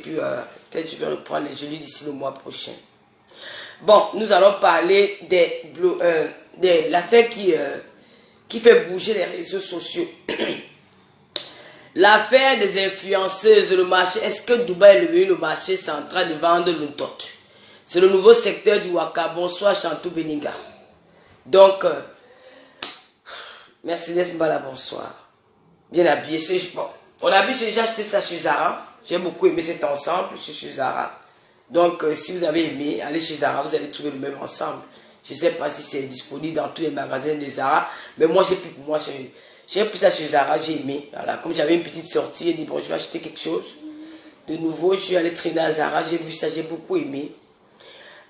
plus. Peut-être je vais reprendre les jeudis d'ici le mois prochain. Bon, nous allons parler de l'affaire qui fait bouger les réseaux sociaux. L'affaire des influenceuses, le marché. Est-ce que Dubaï est devenu le marché central de vendre l'untot? C'est le nouveau secteur du Waka. Bonsoir Chantou Beninga. Donc, Mercedes Mbala, bonsoir. Bien habillé. Bon, on a vu, j'ai déjà acheté ça chez Zara. J'ai beaucoup aimé cet ensemble chez Zara. Donc, si vous avez aimé, allez chez Zara, vous allez trouver le même ensemble. Je ne sais pas si c'est disponible dans tous les magasins de Zara. Mais moi, j'ai pris pour moi, j'ai pris ça chez Zara, j'ai aimé. Voilà, comme j'avais une petite sortie, j'ai dit, bon, je vais acheter quelque chose de nouveau. Je suis allé traîner à Zara, j'ai vu ça, j'ai beaucoup aimé.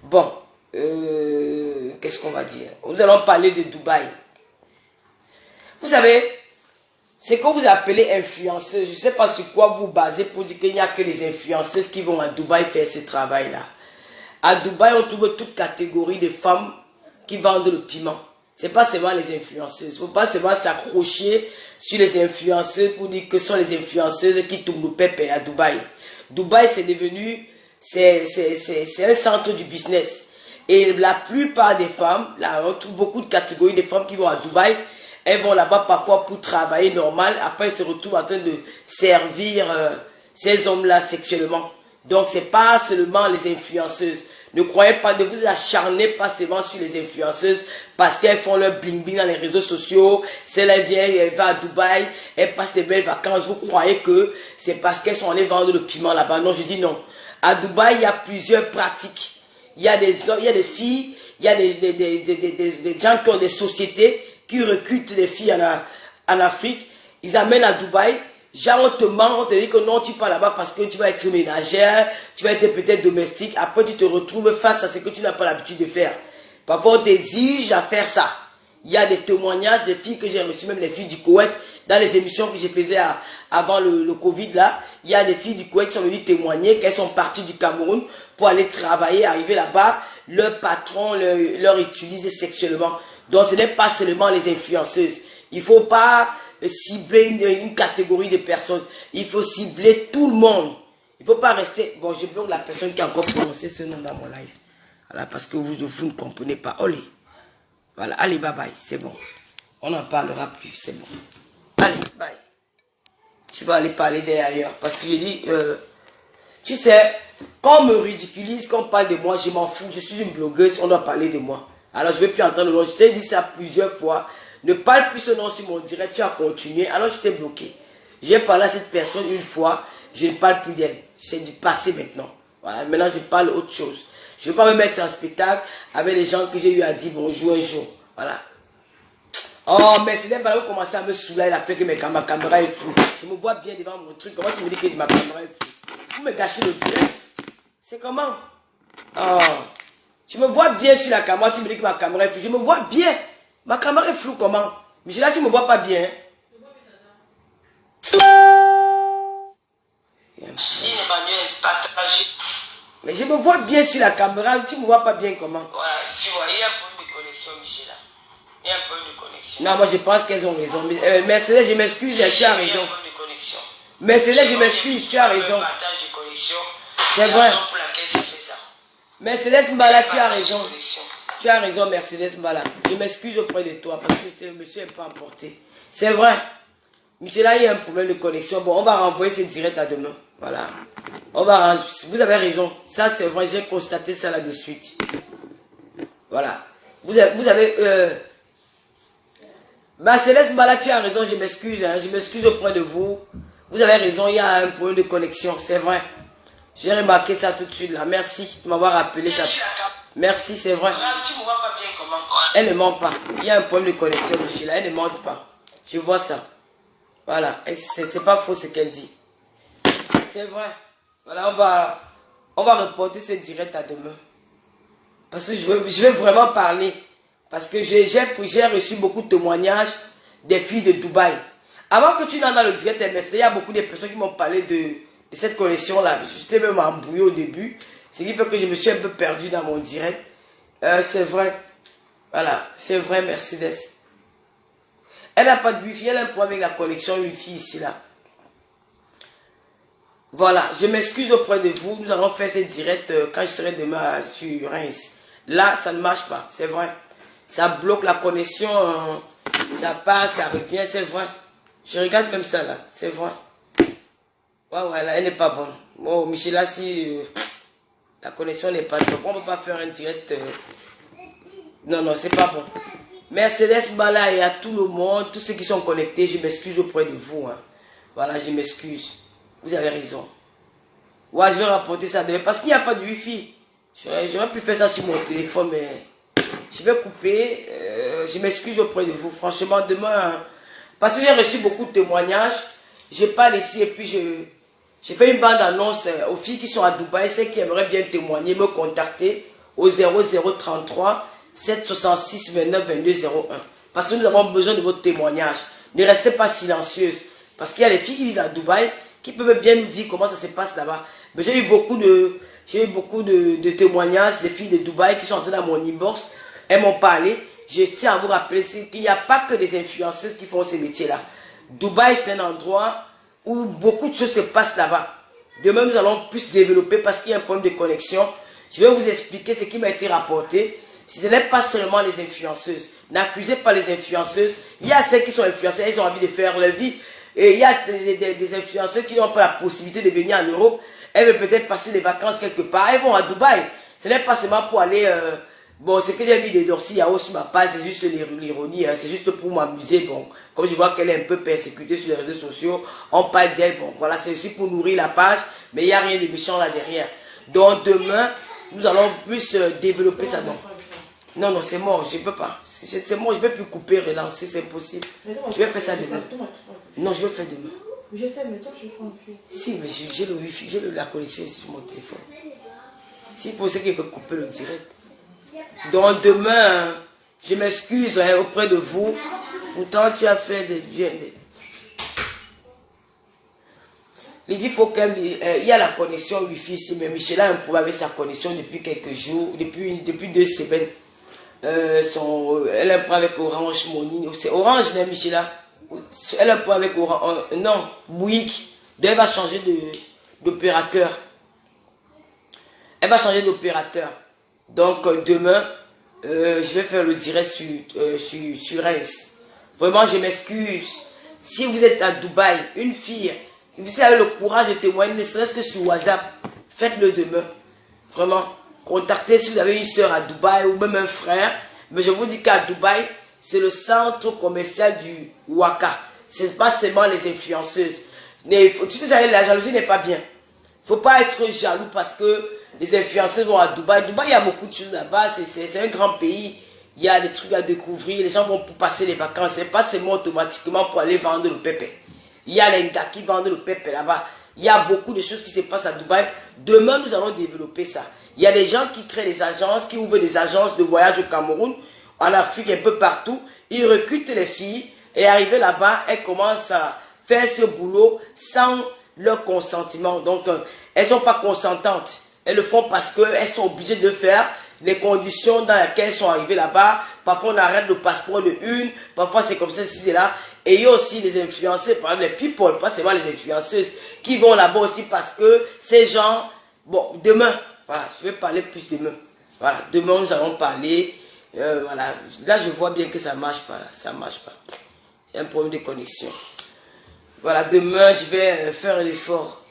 Bon, qu'est-ce qu'on va dire? Nous allons parler de Dubaï. Vous savez, c'est que vous appelez influenceuse. Je ne sais pas sur quoi vous basez pour dire qu'il n'y a que les influenceuses qui vont à Dubaï faire ce travail-là. À Dubaï, on trouve toute catégorie de femmes qui vendent le piment. Ce n'est pas seulement les influenceuses. Il ne faut pas seulement s'accrocher sur les influenceuses pour dire que ce sont les influenceuses qui tournent le pépé à Dubaï. Dubaï, c'est devenu, c'est un centre du business. Et la plupart des femmes, là, on trouve beaucoup de catégories de femmes qui vont à Dubaï. Elles vont là-bas parfois pour travailler normal. Après, elles se retrouvent en train de servir ces hommes-là sexuellement. Donc, ce n'est pas seulement les influenceuses. Ne croyez pas, ne vous acharnez pas seulement sur les influenceuses parce qu'elles font leur bling-bling dans les réseaux sociaux. Celle-là vient, elle va à Dubaï, elle passe des belles vacances. Vous croyez que c'est parce qu'elles sont allées vendre le piment là-bas? Non, je dis non. À Dubaï, il y a plusieurs pratiques. Il y a des hommes, il y a des filles, il y a des gens qui ont des sociétés qui recrutent les filles en Afrique. Ils amènent à Dubaï. Genre, on te ment, on te dit que non, tu pars là-bas parce que tu vas être ménagère, tu vas être peut-être domestique. Après, tu te retrouves face à ce que tu n'as pas l'habitude de faire. Parfois, on t'exige à faire ça. Il y a des témoignages des filles que j'ai reçues, même les filles du Koweït, dans les émissions que je faisais avant le Covid, là. Il y a des filles du Koweït qui sont venues témoigner qu'elles sont parties du Cameroun pour aller travailler, arriver là-bas. Leur patron leur utilise sexuellement. Donc, ce n'est pas seulement les influenceuses. Il ne faut pas cibler une catégorie de personnes. Il faut cibler tout le monde. Il ne faut pas rester... Bon, je bloque la personne qui a encore prononcé ce nom dans mon live. Voilà, parce que vous ne comprenez pas. Olé. Voilà, allez, bye bye, c'est bon. On n'en parlera plus, c'est bon. Allez, bye. Je vais aller parler d'ailleurs. Parce que j'ai dit... tu sais, quand on me ridiculise, quand on parle de moi, je m'en fous. Je suis une blogueuse, on doit parler de moi. Alors, je ne vais plus entendre le nom. Je t'ai dit ça plusieurs fois. Ne parle plus ce nom sur mon direct, tu as continué. Alors, je t'ai bloqué. J'ai parlé à cette personne une fois, je ne parle plus d'elle. C'est du passé maintenant. Voilà, maintenant, je parle autre chose. Je ne vais pas me mettre en spectacle avec les gens que j'ai eu à dire bonjour un jour. Voilà. Oh, mais c'est là que vous commencez à me saouler. Il a fait que ma caméra est floue. Je me vois bien devant mon truc. Comment tu me dis que ma caméra est floue? Vous me gâchez le direct. C'est comment? Oh. Je me vois bien sur la caméra, tu me dis que ma caméra est floue. Je me vois bien. Ma caméra est floue comment? Michel, là, tu ne me vois pas bien. Mais je me vois bien sur la caméra, tu ne me vois pas bien comment? Voilà, tu vois, il y a un problème de connexion, Michel. Il y a un problème de connexion. Non, moi je pense qu'elles ont raison. Mercedes, je m'excuse, tu as raison. Il y a un problème de connexion. Mercedes, je m'excuse, tu as raison. C'est vrai. Mercedes Mbala, tu as raison. Tu as raison, Mercedes Mbala. Je m'excuse auprès de toi parce que je me suis un peu emporté. C'est vrai. Michel, là, il y a un problème de connexion. Bon, on va renvoyer ce direct à demain. Voilà. Vous avez raison. Ça, c'est vrai. J'ai constaté ça là de suite. Voilà. Vous avez Mercedes Mbala, tu as raison. Je m'excuse. Hein, je m'excuse auprès de vous. Vous avez raison. Il y a un problème de connexion. C'est vrai. J'ai remarqué ça tout de suite là. Merci de m'avoir rappelé ça. Merci, c'est vrai. Tu me vois pas bien comment? Elle ne ment pas. Il y a un problème de connexion de Sheila. Elle ne ment pas. Je vois ça. Voilà. C'est pas faux ce qu'elle dit. C'est vrai. Voilà, on va reporter ce direct à demain. Parce que je vais vraiment parler. Parce que j'ai reçu beaucoup de témoignages des filles de Dubaï. Avant que tu n'entres dans le direct MST, il y a beaucoup de personnes qui m'ont parlé de cette collection-là. J'étais même embrouillé au début. Ce qui fait que je me suis un peu perdu dans mon direct. C'est vrai. Voilà, c'est vrai, Mercedes. Elle n'a pas de wifi, elle a un problème avec la connexion wifi ici, là. Voilà, je m'excuse auprès de vous. Nous allons faire ce direct quand je serai demain sur Reims. Là, ça ne marche pas, c'est vrai. Ça bloque la connexion, ça passe, ça revient, c'est vrai. Je regarde même ça là, c'est vrai. Ouais, là, elle n'est pas bonne. Bon, Michela, si la connexion n'est pas top, on ne peut pas faire un direct. Non, c'est pas bon. Mercedes Bala et à tout le monde, tous ceux qui sont connectés, je m'excuse auprès de vous. Hein. Voilà, je m'excuse. Vous avez raison. Ouais, je vais rapporter ça demain parce qu'il n'y a pas de wifi. J'aurais pu faire ça sur mon téléphone, mais je vais couper. Je m'excuse auprès de vous. Franchement, demain, hein, parce que j'ai reçu beaucoup de témoignages, je parle ici et puis j'ai fait une bande annonce aux filles qui sont à Dubaï, celles qui aimeraient bien témoigner, me contacter au 0033 766 29 22 01. Parce que nous avons besoin de votre témoignage. Ne restez pas silencieuses. Parce qu'il y a les filles qui vivent à Dubaï qui peuvent bien nous dire comment ça se passe là-bas. Mais j'ai eu beaucoup de témoignages des filles de Dubaï qui sont entrées dans mon inbox. Elles m'ont parlé. Je tiens à vous rappeler qu'il n'y a pas que les influenceuses qui font ce métier-là. Dubaï, c'est un endroit où beaucoup de choses se passent là-bas. Demain, nous allons plus développer parce qu'il y a un problème de connexion. Je vais vous expliquer ce qui m'a été rapporté. Ce n'est pas seulement les influenceuses. N'accusez pas les influenceuses. Il y a celles qui sont influenceuses, elles ont envie de faire leur vie. Et il y a des influenceurs qui n'ont pas la possibilité de venir en Europe. Elles veulent peut-être passer des vacances quelque part. Elles vont à Dubaï. Ce n'est pas seulement pour aller... bon, ce que j'ai mis des Dorsi Yao sur ma page, c'est juste l'ironie. Hein, c'est juste pour m'amuser. Bon, comme je vois qu'elle est un peu persécutée sur les réseaux sociaux, on parle d'elle. Bon, voilà, c'est aussi pour nourrir la page. Mais il n'y a rien de méchant là derrière. Donc demain, nous allons plus développer ça. Non, c'est mort, je ne peux pas. C'est mort, je ne peux plus couper, relancer, c'est impossible. Je vais faire ça demain. Non, je vais faire demain. Je sais, mais toi, je prends plus. Si, mais j'ai le wifi, j'ai la connexion ici sur mon téléphone. Si pour ceux qui veulent couper le direct. Donc demain, je m'excuse auprès de vous. Pourtant, tu as fait des bien. Il dit faut qu'il y a la connexion wifi ici, mais Michel a un problème avec sa connexion depuis quelques jours, depuis 2 semaines. Elle a un problème avec Orange Money. C'est Orange, non, Michela? Elle a un problème avec Orange. Non, Bouygues. Donc elle va changer d'opérateur. Elle va changer d'opérateur. Donc demain, je vais faire le direct sur Reims. Vraiment, je m'excuse. Si vous êtes à Dubaï, une fille, vous avez le courage de témoigner, ne serait-ce que sur WhatsApp, faites-le demain. Vraiment. Contactez si vous avez une soeur à Dubaï ou même un frère. Mais je vous dis qu'à Dubaï, c'est le centre commercial du Waka. Ce n'est pas seulement les influenceuses. Mais si vous savez, la jalousie n'est pas bien. Il ne faut pas être jaloux parce que les influenceuses vont à Dubaï. Dubaï, il y a beaucoup de choses là-bas. C'est un grand pays. Il y a des trucs à découvrir. Les gens vont pour passer les vacances. Ce n'est pas seulement automatiquement pour aller vendre le pépé. Il y a les gars qui vendent le pépé là-bas. Il y a beaucoup de choses qui se passent à Dubaï. Demain, nous allons développer ça. Il y a des gens qui créent des agences, qui ouvrent des agences de voyage au Cameroun, en Afrique, un peu partout. Ils recrutent les filles et arrivées là-bas, elles commencent à faire ce boulot sans leur consentement. Donc, elles ne sont pas consentantes. Elles le font parce qu'elles sont obligées de le faire. Les conditions dans lesquelles elles sont arrivées là-bas, parfois on arrête le passeport de une, parfois c'est comme ça, c'est là. Et il y a aussi les influenceurs, par exemple les people, pas seulement les influenceuses, qui vont là-bas aussi parce que ces gens, bon, demain, voilà, je vais parler plus demain. Voilà, demain nous allons parler. Voilà, là je vois bien que ça ne marche pas. Là. Ça ne marche pas. J'ai un problème de connexion. Voilà, demain je vais faire un effort.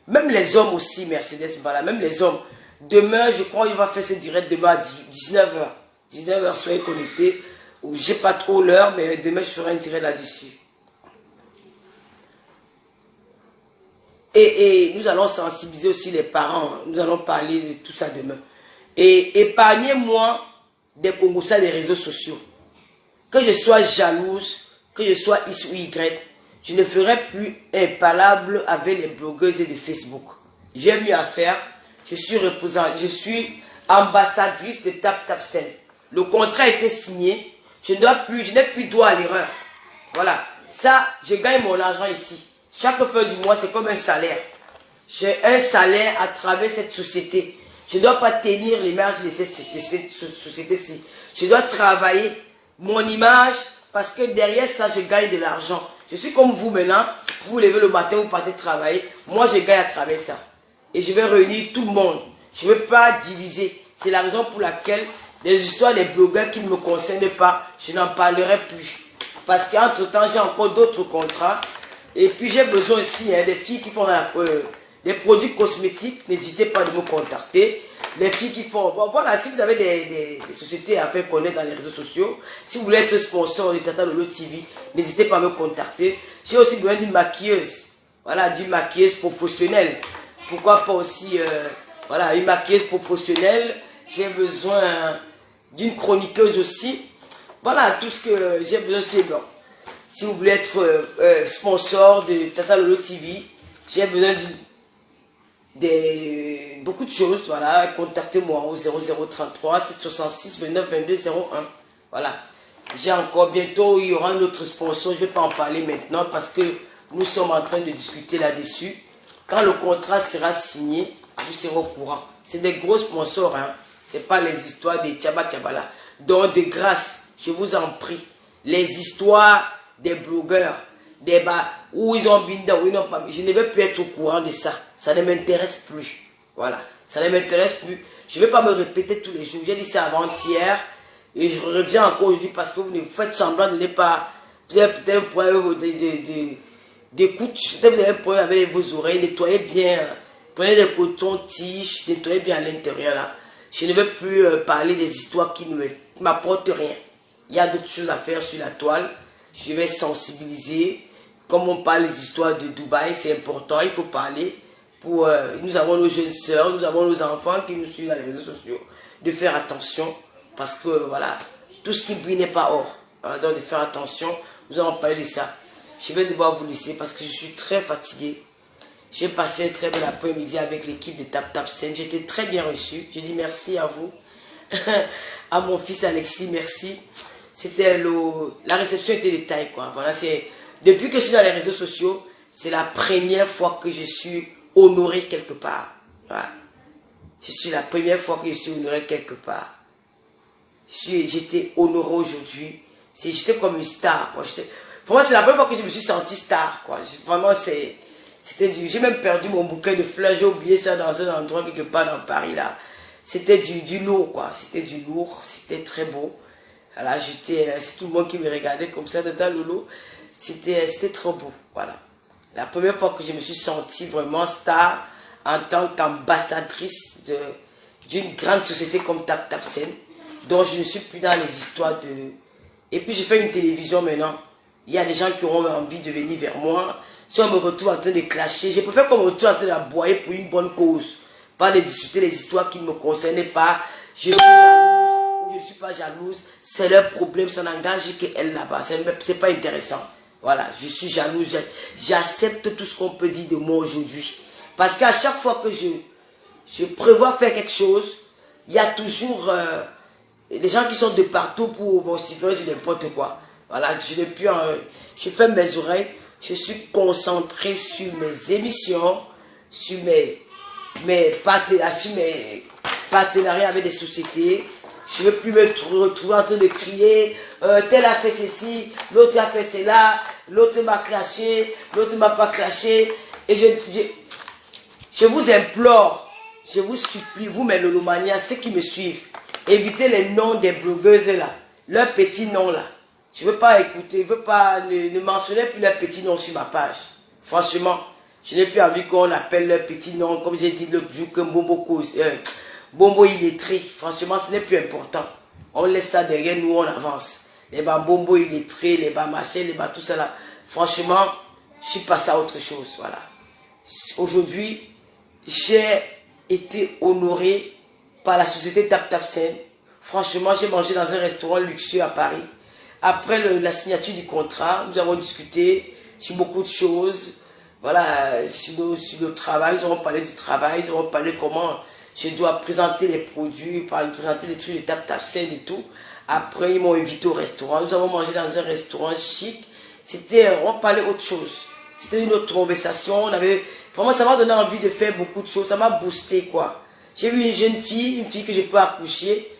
Même les hommes aussi, Mercedes, voilà, même les hommes. Demain, je crois qu'il va faire ce direct demain à 19h. 19h, soyez connectés. Je n'ai pas trop l'heure, mais demain je ferai un direct là-dessus. Et nous allons sensibiliser aussi les parents. Nous allons parler de tout ça demain. Et épargnez-moi des Congolais des réseaux sociaux. Que je sois jalouse, que je sois X ou Y, je ne ferai plus impalable avec les blogueuses et les Facebook. J'ai mieux à faire. Je suis ambassadrice de TapTapSend. Le contrat a été signé. Je n'ai plus droit à l'erreur. Voilà. Ça, je gagne mon argent ici. Chaque fin du mois, c'est comme un salaire. J'ai un salaire à travers cette société. Je ne dois pas tenir l'image de cette société-ci. Je dois travailler mon image parce que derrière ça, je gagne de l'argent. Je suis comme vous maintenant. Vous vous levez le matin, vous partez travailler. Moi, je gagne à travers ça. Et je vais réunir tout le monde. Je ne veux pas diviser. C'est la raison pour laquelle les histoires des blogueurs qui ne me concernent pas, je n'en parlerai plus. Parce qu'entre-temps, j'ai encore d'autres contrats. Et puis, j'ai besoin aussi des filles qui font des produits cosmétiques. N'hésitez pas à me contacter. Les filles qui font... Bon, voilà, si vous avez des sociétés à faire connaître dans les réseaux sociaux, si vous voulez être sponsor de Tata Lolo TV, n'hésitez pas à me contacter. J'ai aussi besoin d'une maquilleuse. Voilà, d'une maquilleuse professionnelle. Pourquoi pas aussi, voilà, une maquilleuse professionnelle. J'ai besoin d'une chroniqueuse aussi. Voilà, tout ce que j'ai besoin, c'est bon. Si vous voulez être sponsor de Tata Lolo TV, j'ai besoin beaucoup de choses. Voilà, contactez-moi au 0033 766 29 22 01. Voilà. J'ai encore bientôt, il y aura un autre sponsor. Je ne vais pas en parler maintenant parce que nous sommes en train de discuter là-dessus. Quand le contrat sera signé, vous serez au courant. C'est des gros sponsors, hein. Ce n'est pas les histoires des tchaba là. Donc, de grâce, je vous en prie, les histoires des blogueurs, des bas, où ils ont binda, où ils n'ont pas. Je ne vais plus être au courant de ça. Ça ne m'intéresse plus. Voilà. Ça ne m'intéresse plus. Je ne vais pas me répéter tous les jours. J'ai dit ça avant-hier. Et je reviens encore aujourd'hui parce que vous faites semblant de ne pas. Vous avez peut-être un problème d'écoute. Peut-être vous avez un problème avec vos oreilles. Nettoyez bien. Prenez des cotons-tiges. Nettoyez bien à l'intérieur là. Je ne veux plus parler des histoires qui ne m'apportent rien. Il y a d'autres choses à faire sur la toile. Je vais sensibiliser. Comme on parle des histoires de Dubaï, c'est important. Il faut parler. Nous avons nos jeunes sœurs, nous avons nos enfants qui nous suivent dans les réseaux sociaux. De faire attention. Parce que voilà, tout ce qui brille n'est pas or. Alors, donc de faire attention, nous allons parler de ça. Je vais devoir vous laisser parce que je suis très fatigué. J'ai passé un très bel après-midi avec l'équipe de Tap Tap Scène. J'étais très bien reçu. Je dis merci à vous. À mon fils Alexis, merci. C'était la réception était de taille, quoi. Voilà, depuis que je suis dans les réseaux sociaux, c'est la première fois que je suis honoré quelque part. Voilà. C'est la première fois que je suis honoré quelque part. J'étais honoré aujourd'hui. J'étais comme une star, quoi. Pour moi, c'est la première fois que je me suis senti star, quoi. Vraiment, c'était du... J'ai même perdu mon bouquet de fleurs. J'ai oublié ça dans un endroit quelque part dans Paris, là. C'était du lourd, quoi. C'était du lourd. C'était très beau. Voilà, c'est tout le monde qui me regardait comme ça, Tata Lolo. C'était trop beau, voilà. La première fois que je me suis sentie vraiment star en tant qu'ambassadrice d'une grande société comme Tap Tap Scène. Donc je ne suis plus dans les histoires de... Et puis je fais une télévision maintenant. Il y a des gens qui auront envie de venir vers moi. Si on me retrouve en train de clasher, je préfère qu'on me retrouve en train d'aboyer pour une bonne cause. Pas de discuter les histoires qui ne me concernent pas. Je suis jalouse ou je ne suis pas jalouse. C'est leur problème, ça n'engage qu'elle là-bas. C'est pas intéressant. Voilà, je suis jalouse. J'accepte tout ce qu'on peut dire de moi aujourd'hui. Parce qu'à chaque fois que je prévois faire quelque chose, il y a toujours... les gens qui sont de partout pour vociférer du n'importe quoi. Voilà, je ferme mes oreilles, je suis concentré sur mes émissions, sur mes partenariats avec des sociétés. Je ne veux plus me retrouver en train de crier, tel a fait ceci, l'autre a fait cela, l'autre m'a clashé, l'autre ne m'a pas clashé. Et je vous implore, je vous supplie, vous mes lolomanias, ceux qui me suivent, évitez les noms des blogueuses là, leurs petits noms là. Je ne veux pas écouter, je ne veux pas, ne mentionnez plus leurs petits noms sur ma page. Franchement, je n'ai plus envie qu'on appelle leurs petits noms, comme j'ai dit l'autre jour, que Bombo illettré. Franchement, ce n'est plus important. On laisse ça derrière nous, on avance. Les bas Bombo illettré, les bas machin, les bas tout ça là. Franchement, je suis passé à autre chose, voilà. Aujourd'hui, j'ai été honoré par la société Tap Tap Scène. Franchement, j'ai mangé dans un restaurant luxueux à Paris. Après la signature du contrat, nous avons discuté sur beaucoup de choses. Voilà, sur le travail, ils auront parlé du travail, ils auront parlé comment je dois présenter les produits, présenter les trucs de Tap Tap Scène et tout. Après, ils m'ont invité au restaurant. Nous avons mangé dans un restaurant chic. On parlait autre chose. C'était une autre conversation. Vraiment, ça m'a donné envie de faire beaucoup de choses. Ça m'a boosté, quoi. J'ai vu une jeune fille, que je peux accoucher.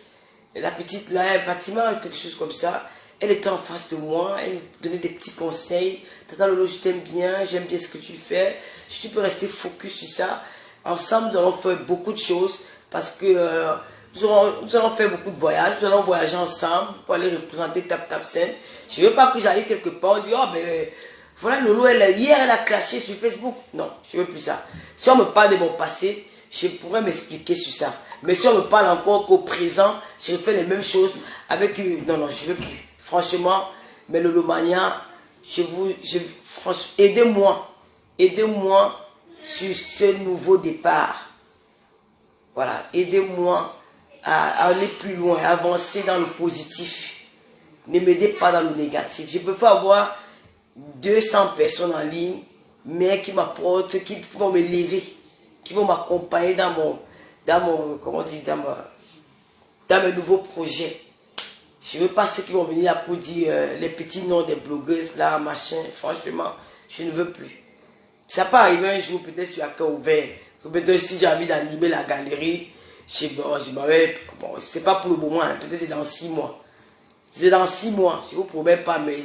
La petite, là, un bâtiment, quelque chose comme ça. Elle était en face de moi, elle me donnait des petits conseils. Tata Lolo, je t'aime bien, j'aime bien ce que tu fais. Si tu peux rester focus sur ça. Ensemble, nous allons faire beaucoup de choses parce que nous allons faire beaucoup de voyages. Nous allons voyager ensemble pour aller représenter Tap Tap Scène. Je ne veux pas que j'aille quelque part, on dit, oh ben, voilà Lolo, hier elle a clashé sur Facebook. Non, je ne veux plus ça. Si on me parle de mon passé, je pourrais m'expliquer sur ça. Mais si on me parle encore qu'au présent, je fais les mêmes choses avec... Non, non, je ne veux plus. Franchement, mais Lolomania, aidez-moi. Aidez-moi sur ce nouveau départ. Voilà, aidez-moi à aller plus loin, à avancer dans le positif. Ne m'aidez pas dans le négatif. Je peux pas avoir 200 personnes en ligne, mais qui m'apportent, qui vont me lever, qui vont m'accompagner dans comment dire, dans mes nouveaux projets. Je ne veux pas ceux qui vont venir là pour dire les petits noms des blogueuses là, machin. Franchement, je ne veux plus. Ça peut arriver un jour, peut-être sur un cœur ouvert. Peut-être si j'ai envie d'animer la galerie, bon, c'est pas pour le moment, hein, peut-être c'est dans 6 mois. C'est dans 6 mois, je ne vous promets pas, mais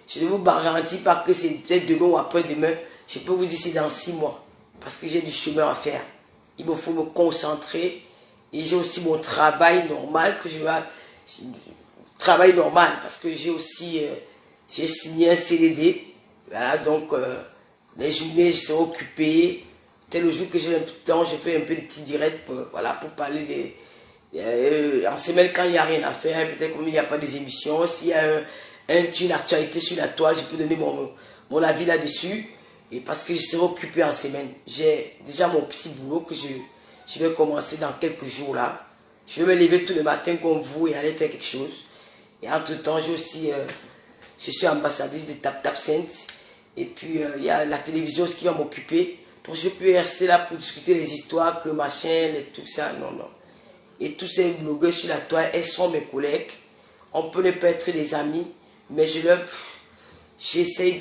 je ne vous garantis pas que c'est peut-être demain ou après-demain. Je peux vous dire c'est dans 6 mois. Parce que j'ai du chemin à faire. Il me faut me concentrer. Et j'ai aussi mon travail normal que je vais... Travail normal, parce que j'ai aussi... j'ai signé un CDD. Voilà, donc les journées, je serai occupé. Tel le jour que j'ai un peu de temps, je fais un peu de petits directs pour, voilà, pour parler des... en semaine, quand il n'y a rien à faire, peut-être qu'il n'y a pas des émissions. S'il y a une actualité sur la toile, je peux donner mon avis là-dessus. Et parce que je serai occupé en semaine. J'ai déjà mon petit boulot que je vais commencer dans quelques jours là. Je vais me lever tous les matins comme vous et aller faire quelque chose. Et entre-temps, j'ai aussi... je suis ambassadrice de Tap Tap Scène. Et puis, il y a la télévision, ce qui va m'occuper. Donc, je peux rester là pour discuter les histoires, que machin, et tout ça. Non, non. Et tous ces blogueurs sur la toile, elles sont mes collègues. On peut ne pas être des amis, mais j'essaye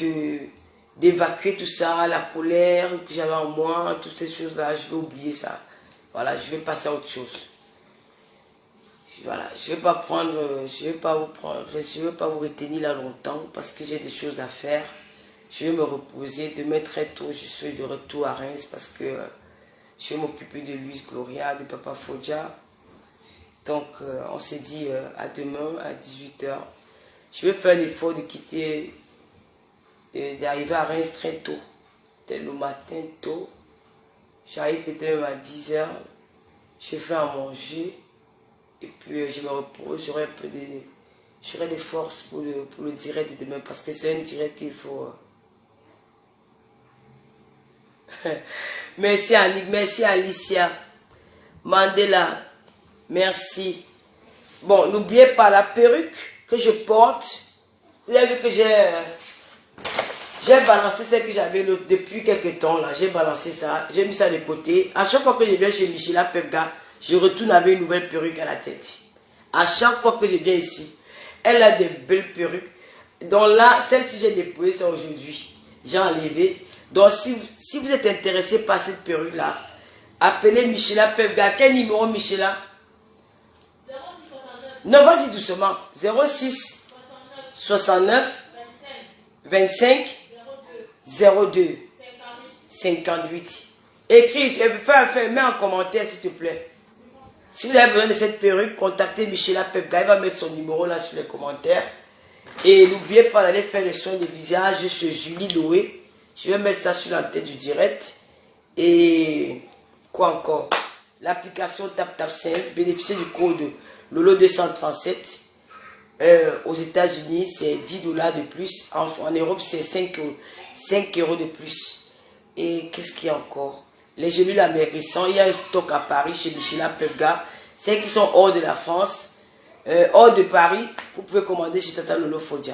d'évacuer tout ça, la colère que j'avais en moi, toutes ces choses-là, je vais oublier ça. Voilà, je vais passer à autre chose. Voilà, je vais pas vous retenir là longtemps parce que j'ai des choses à faire. Je vais me reposer. Demain très tôt, je suis de retour à Reims parce que je vais m'occuper de Luis Gloria, de Papa Fodja. Donc, on s'est dit à demain à 18 h. Je vais faire l'effort de quitter, d'arriver à Reims très tôt. Dès le matin tôt. J'arrive peut-être même à 10 h. Je fais à manger. Et puis je me repose. J'aurai des forces pour le direct de demain. Parce que c'est un direct qu'il faut... Merci Annick, merci Alicia. Mandela, merci. Bon, n'oubliez pas la perruque que je porte. Vous avez vu que j'ai balancé celle que j'avais depuis quelques temps là. J'ai balancé ça, j'ai mis ça de côté. À chaque fois que je viens chez Michela Pepga, je retourne avec une nouvelle perruque à la tête. À chaque fois que je viens ici, elle a des belles perruques. Donc là, celle-ci j'ai déposée, c'est aujourd'hui. J'ai enlevé. Donc si vous êtes intéressé par cette perruque là, appelez Michela Pepga. Quel numéro Michela? 0669. Non, vas-y doucement. 06 69 25 02 58. Écris, mets en commentaire s'il te plaît. Si vous avez besoin de cette perruque, contactez Michela Pepga. Il va mettre son numéro là sur les commentaires. Et n'oubliez pas d'aller faire les soins de visage chez Julie Loé. Je vais mettre ça sur la tête du direct. Et quoi encore? L'application Tap Tap Scène. Bénéficiez du code Lolo 237. Aux États-Unis, c'est 10 $ de plus. En Europe, c'est 5 € de plus. Et qu'est-ce qu'il y a encore? Les gélules amaigrissants. Il y a un stock à Paris chez Michela Pepga. Celles qui sont hors de la France, hors de Paris, vous pouvez commander chez Tata Lolo Fodja.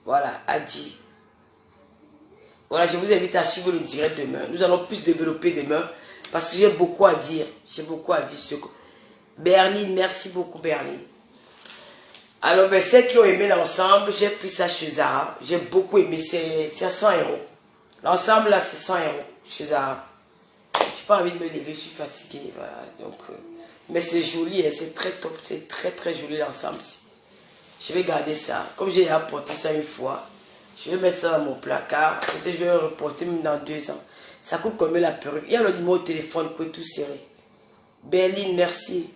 Voilà, Adi. Voilà, je vous invite à suivre le direct demain. Nous allons plus développer demain parce que j'ai beaucoup à dire. J'ai beaucoup à dire. Berlin, merci beaucoup Berlin. Alors, ben, ceux qui ont aimé l'ensemble, j'ai pris ça chez Zara. J'ai beaucoup aimé, c'est 100 €. L'ensemble là, c'est 100 € chez Zara. J'ai pas envie de me lever, je suis fatigué. Voilà, donc Mais c'est joli, hein, c'est très top, c'est très très joli l'ensemble. Je vais garder ça. Comme j'ai apporté ça une fois, je vais mettre ça dans mon placard. Peut-être je vais le reporter même dans 2 ans. Ça coûte combien la perruque? Il y a le numéro de téléphone pour tout serrer. Berlin, merci.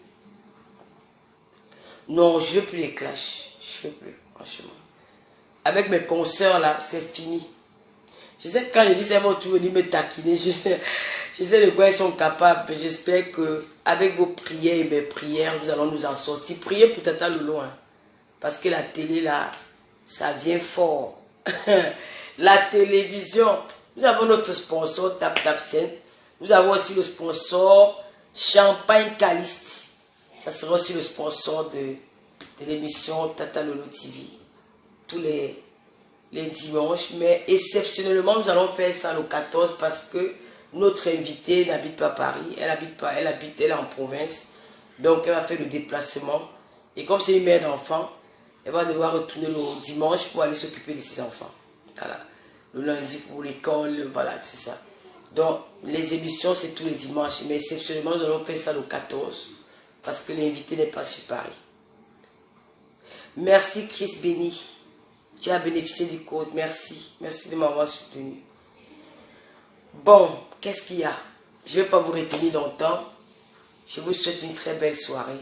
Non, je ne veux plus les clashs. Je ne veux plus, franchement. Avec mes consoeurs là, c'est fini. Je sais que quand je dis ça, ils vont toujours venir me taquiner. Je sais de quoi ils sont capables. J'espère que avec vos prières et mes prières, nous allons nous en sortir. Priez pour Tata Lolo. Hein. Parce que la télé là, ça vient fort. La télévision. Nous avons notre sponsor Tap Tap Sen. Nous avons aussi le sponsor Champagne Caliste. Ça sera aussi le sponsor de l'émission Tata Lolo TV. Tous les dimanches. Mais exceptionnellement, nous allons faire ça le 14 parce que notre invitée n'habite pas à Paris. Elle est en province. Donc, elle va faire le déplacement. Et comme c'est une mère d'enfant, elle va devoir retourner le dimanche pour aller s'occuper de ses enfants. Voilà. Le lundi pour l'école, voilà, c'est ça. Donc, les émissions, c'est tous les dimanches. Mais exceptionnellement, nous allons faire ça le 14. Parce que l'invité n'est pas sur Paris. Merci Chris Béni. Tu as bénéficié du code. Merci. Merci de m'avoir soutenu. Bon, qu'est-ce qu'il y a? Je ne vais pas vous retenir longtemps. Je vous souhaite une très belle soirée.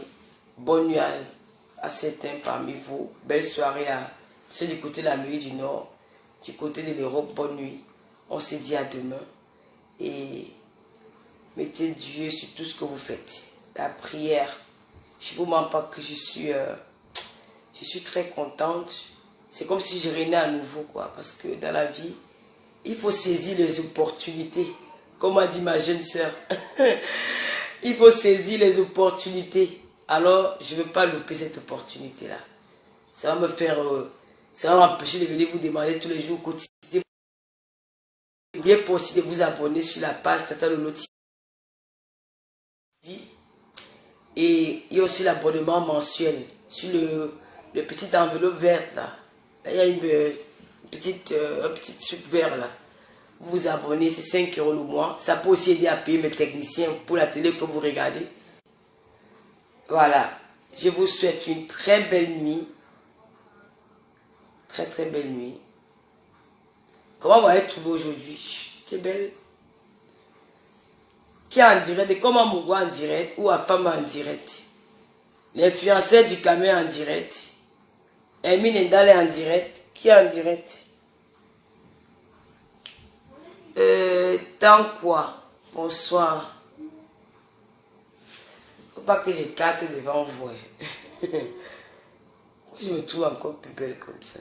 Bonne nuit à certains parmi vous. Belle soirée à ceux du côté de l'Amérique du Nord. Du côté de l'Europe, bonne nuit. On se dit à demain. Et mettez Dieu sur tout ce que vous faites. La prière. Je ne vous mens pas que je suis très contente. C'est comme si je renais à nouveau, quoi. Parce que dans la vie, il faut saisir les opportunités. Comme a dit ma jeune sœur. Il faut saisir les opportunités. Alors, je ne veux pas louper cette opportunité-là. Ça va me faire... ça va m'empêcher de venir vous demander tous les jours quotidiens. N'oubliez pas aussi de vous abonner sur la page Tata Lolo TV. Et il y a aussi l'abonnement mensuel sur le petit enveloppe verte là. Là, il y a un petit truc vert là. Vous vous abonnez, c'est 5 € le mois. Ça peut aussi aider à payer mes techniciens pour la télé que vous regardez. Voilà. Je vous souhaite une très belle nuit. Très très belle nuit. Comment vous allez trouver aujourd'hui? C'est belle. Qui est en direct? Et comment Mougou en direct? Ou Afama en direct? L'influenceur du Cameroun en direct? Emine Ndale en direct? Qui est en direct? Tant quoi? Bonsoir. Faut pas que j'écarte devant vous. Je me trouve encore plus belle comme ça.